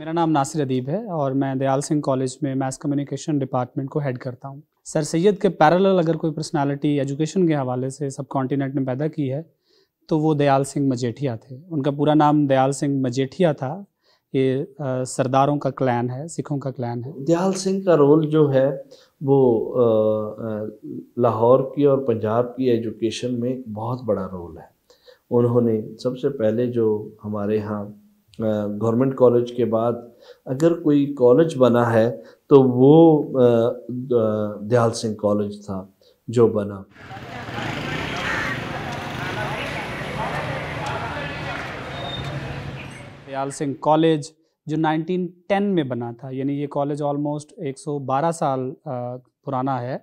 मेरा नाम नासिर अदीब है और मैं दयाल सिंह कॉलेज में मैस कम्युनिकेशन डिपार्टमेंट को हेड करता हूँ। सर सैयद के पैरेलल अगर कोई पर्सनालिटी एजुकेशन के हवाले से सब कॉन्टिनेंट में पैदा की है तो वो दयाल सिंह मजेठिया थे। उनका पूरा नाम दयाल सिंह मजेठिया था। ये सरदारों का क्लैन है, सिखों का क्लैन है। दयाल सिंह का रोल जो है वो लाहौर की और पंजाब की एजुकेशन में एक बहुत बड़ा रोल है। उन्होंने सबसे पहले जो हमारे यहाँ गवर्नमेंट कॉलेज के बाद अगर कोई कॉलेज बना है तो वो दयाल सिंह कॉलेज था जो बना। दयाल सिंह कॉलेज जो 1910 में बना था, यानी ये कॉलेज ऑलमोस्ट 112 साल पुराना है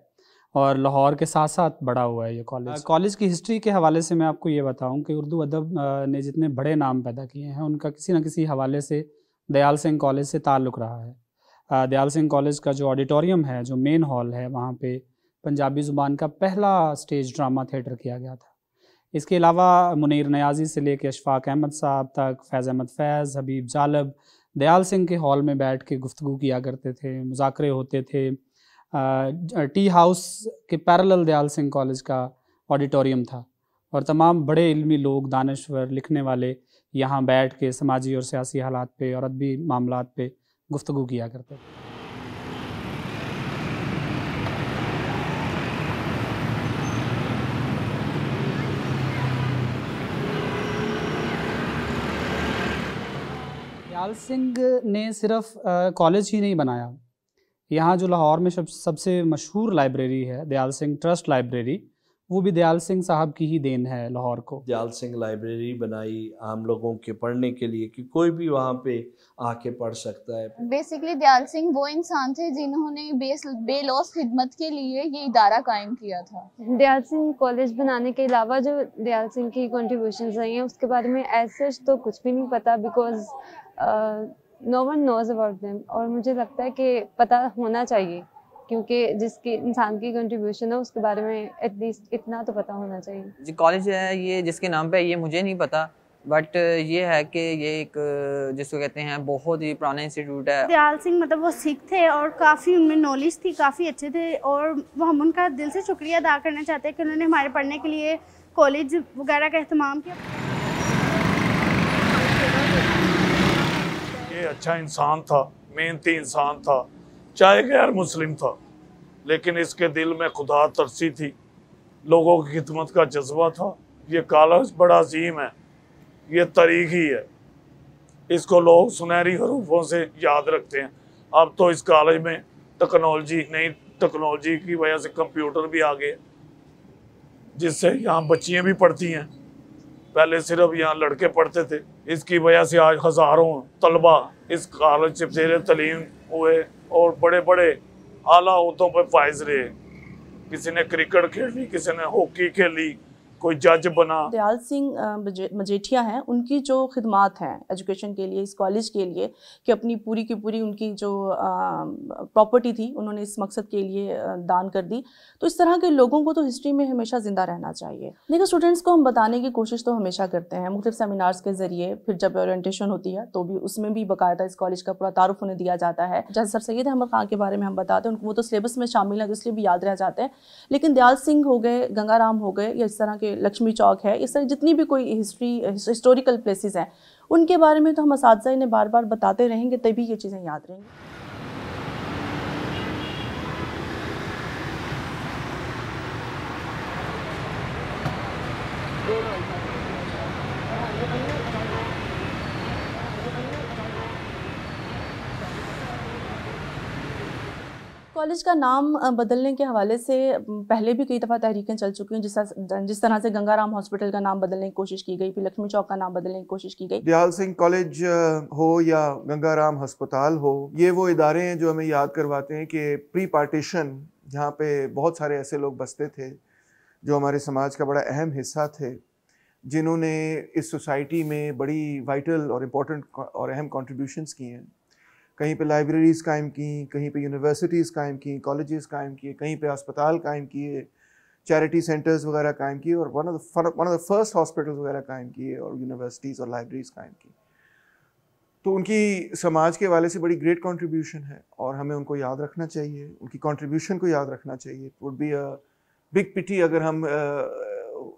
और लाहौर के साथ साथ बड़ा हुआ है ये कॉलेज। कॉलेज की हिस्ट्री के हवाले से मैं आपको ये बताऊं कि उर्दू अदब ने जितने बड़े नाम पैदा किए हैं उनका किसी न किसी हवाले से दयाल सिंह कॉलेज से ताल्लुक़ रहा है। दयाल सिंह कॉलेज का जो ऑडिटोरियम है, जो मेन हॉल है, वहाँ पे पंजाबी ज़ुबान का पहला स्टेज ड्रामा थिएटर किया गया था। इसके अलावा मुनीर नियाज़ी से लेकर अशफाक अहमद साहब तक, फैज़ अहमद फैज़, हबीब जालब दयाल सिंह के हॉल में बैठ के गुफ्तगू किया करते थे, मुज़ाकरे होते थे। टी हाउस के पैरेलल दयाल सिंह कॉलेज का ऑडिटोरियम था और तमाम बड़े इल्मी लोग, दानश्वर, लिखने वाले यहाँ बैठ के समाजी और सियासी हालात पे और अदबी मामलात पे गुफ्तगू किया करते थे। दयाल सिंह ने सिर्फ कॉलेज ही नहीं बनाया। यहाँ जो लाहौर में सबसे मशहूर लाइब्रेरी है, दयाल सिंह ट्रस्ट लाइब्रेरी, वो भी दयाल सिंह साहब की ही देन है लाहौर को। दयाल सिंह लाइब्रेरी बनाई आम लोगों के पढ़ने के लिए कि कोई भी वहाँ पे आके पढ़ सकता है। बेसिकली दयाल सिंह वो इंसान थे जिन्होंने बेलौस खिदमत के लिए ये इदारा कायम किया था। दयाल सिंह कॉलेज बनाने के अलावा जो दयाल सिंह की कंट्रीब्यूशंस रही हैं उसके बारे में एज सच तो कुछ भी नहीं पता, because no one knows about them. और मुझे लगता है कि पता होना चाहिए क्योंकि जिसकी इंसान की कंट्रीब्यूशन है उसके बारे में एटलीस्ट इतना तो पता होना चाहिए। जी कॉलेज है ये जिसके नाम पे ये मुझे नहीं पता, बट ये है कि ये एक जिसको कहते हैं बहुत ही पुराना इंस्टीट्यूट है। दयाल सिंह मतलब वो सिख थे और काफ़ी उनमें नॉलेज थी, काफ़ी अच्छे थे और वो हम उनका दिल से शुक्रिया अदा करना चाहते हैं कि उन्होंने हमारे पढ़ने के लिए कॉलेज वगैरह का अहतमाम किया। ये अच्छा इंसान था, मेहनती इंसान था, चाहे गैर मुस्लिम था, लेकिन इसके दिल में खुदा तरसी थी, लोगों की खिदमत का जज्बा था। ये कॉलेज बड़ा अजीम है, ये तारीख ही है, इसको लोग सुनहरी हरूफों से याद रखते हैं। अब तो इस कॉलेज में नई टेक्नोलॉजी की वजह से कंप्यूटर भी आ गए, जिससे यहाँ बच्चियाँ भी पढ़ती हैं। पहले सिर्फ यहाँ लड़के पढ़ते थे, इसकी वजह से आज हज़ारों तलबा इस कॉलेज से ज़ेर तलीम हुए और बड़े बड़े आला ओहदों पर फाइज रहे। किसी ने क्रिकेट खेली, किसी ने हॉकी खेली, कोई जज बना। दयाल सिंह मजेठिया हैं, उनकी जो खिदमात हैं एजुकेशन के लिए, इस कॉलेज के लिए, कि अपनी पूरी की पूरी उनकी जो प्रॉपर्टी थी उन्होंने इस मकसद के लिए दान कर दी। तो इस तरह के लोगों को तो हिस्ट्री में हमेशा ज़िंदा रहना चाहिए। देखिए, स्टूडेंट्स को हम बताने की कोशिश तो हमेशा करते हैं मुख्तलिफ सेमिनार्स के ज़रिए, फिर जब ओरिएंटेशन होती है तो भी उसमें भी बाकायदा इस कॉलेज का पूरा तारुफ उन्हें दिया जाता है। जैसे सर सैयद अहमद खान के बारे में हम बताते हैं, वो तो सिलेबस में शामिल है तो इसलिए भी याद रह जाते हैं, लेकिन दयाल सिंह हो गए, गंगाराम हो गए, या इस तरह के लक्ष्मी चौक है, इस तरह जितनी भी कोई हिस्टोरिकल प्लेसेस हैं उनके बारे में तो हम असातिज़ा इन्हें बार बार बताते रहेंगे, तभी ये चीज़ें याद रहेंगी। कॉलेज का नाम बदलने के हवाले से पहले भी कई दफ़ा तहरीकें चल चुकी हैं, जिस तरह से गंगाराम हॉस्पिटल का नाम बदलने की कोशिश की गई, फिर लक्ष्मी चौक का नाम बदलने की कोशिश की गई। दयाल सिंह कॉलेज हो या गंगाराम अस्पताल हो, ये वो इदारे हैं जो हमें याद करवाते हैं कि प्री पार्टीशन यहाँ पे बहुत सारे ऐसे लोग बसते थे जो हमारे समाज का बड़ा अहम हिस्सा थे, जिन्होंने इस सोसाइटी में बड़ी वाइटल और इम्पोर्टेंट और अहम कॉन्ट्रीब्यूशंस की हैं। कहीं पे लाइब्रेरीज़ कायम की, कहीं पे यूनिवर्सिटीज़ कायम की, कॉलेजेस कायम किए, कहीं पे अस्पताल कायम किए, चैरिटी सेंटर्स वगैरह कायम किए और one of the first hospitals वगैरह कायम किए और यूनिवर्सिटीज़ और लाइब्रेरीज़ कायम की। तो उनकी समाज के हवाले से बड़ी ग्रेट कंट्रीब्यूशन है और हमें उनको याद रखना चाहिए, उनकी कंट्रीब्यूशन को याद रखना चाहिए। It would be a big pity अगर हम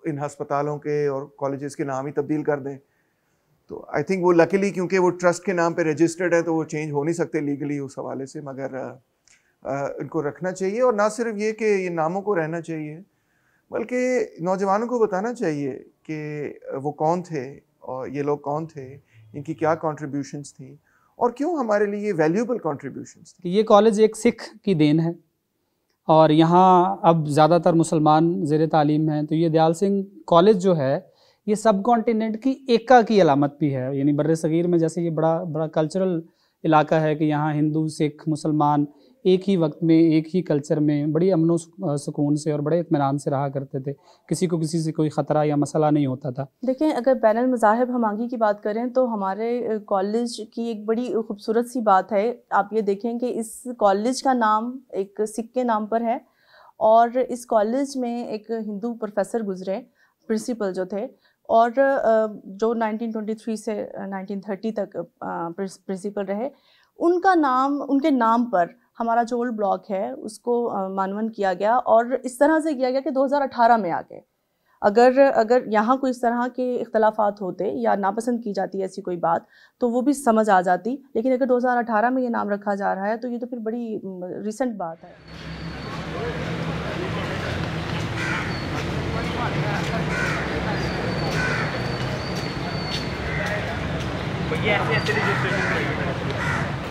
इन अस्पतालों के और कॉलेजेस के नाम ही तब्दील कर दें। तो आई थिंक वो लकीली क्योंकि वो ट्रस्ट के नाम पे रजिस्टर्ड है तो वो चेंज हो नहीं सकते लीगली उस हवाले से, मगर इनको रखना चाहिए। और ना सिर्फ ये कि ये नामों को रहना चाहिए, बल्कि नौजवानों को बताना चाहिए कि वो कौन थे और ये लोग कौन थे, इनकी क्या कंट्रीब्यूशंस थी और क्यों हमारे लिए वैल्यूएबल कंट्रीब्यूशंस थी। ये कॉलेज एक सिख की देन है और यहाँ अब ज़्यादातर मुसलमान ज़ेर तालीम हैं, तो ये दयाल सिंह कॉलेज जो है ये सब कॉन्टिनेंट की एकता की अलामत भी है। यानी बर्रे सगीर में जैसे ये बड़ा कल्चरल इलाका है कि यहाँ हिंदू सिख मुसलमान एक ही वक्त में एक ही कल्चर में बड़ी अमन सुकून से और बड़े इत्मीनान से रहा करते थे, किसी को किसी से कोई ख़तरा या मसला नहीं होता था। देखें, अगर बैनुल मज़ाहिब हमागी की बात करें तो हमारे कॉलेज की एक बड़ी खूबसूरत सी बात है। आप ये देखें कि इस कॉलेज का नाम एक सिख के नाम पर है और इस कॉलेज में एक हिंदू प्रोफेसर गुजरे, प्रिंसिपल जो थे, और जो 1923 से 1930 तक प्रिंसिपल रहे, उनके नाम पर हमारा जो ओल्ड ब्लॉक है उसको मानवन किया गया और इस तरह से किया गया कि 2018 में आके अगर यहाँ कोई इस तरह के इख्तलाफात होते या नापसंद की जाती है ऐसी कोई बात तो वो भी समझ आ जाती, लेकिन अगर 2018 में ये नाम रखा जा रहा है तो ये तो फिर बड़ी रिसेंट बात है। ये ऐसे रजिस्ट्रेशन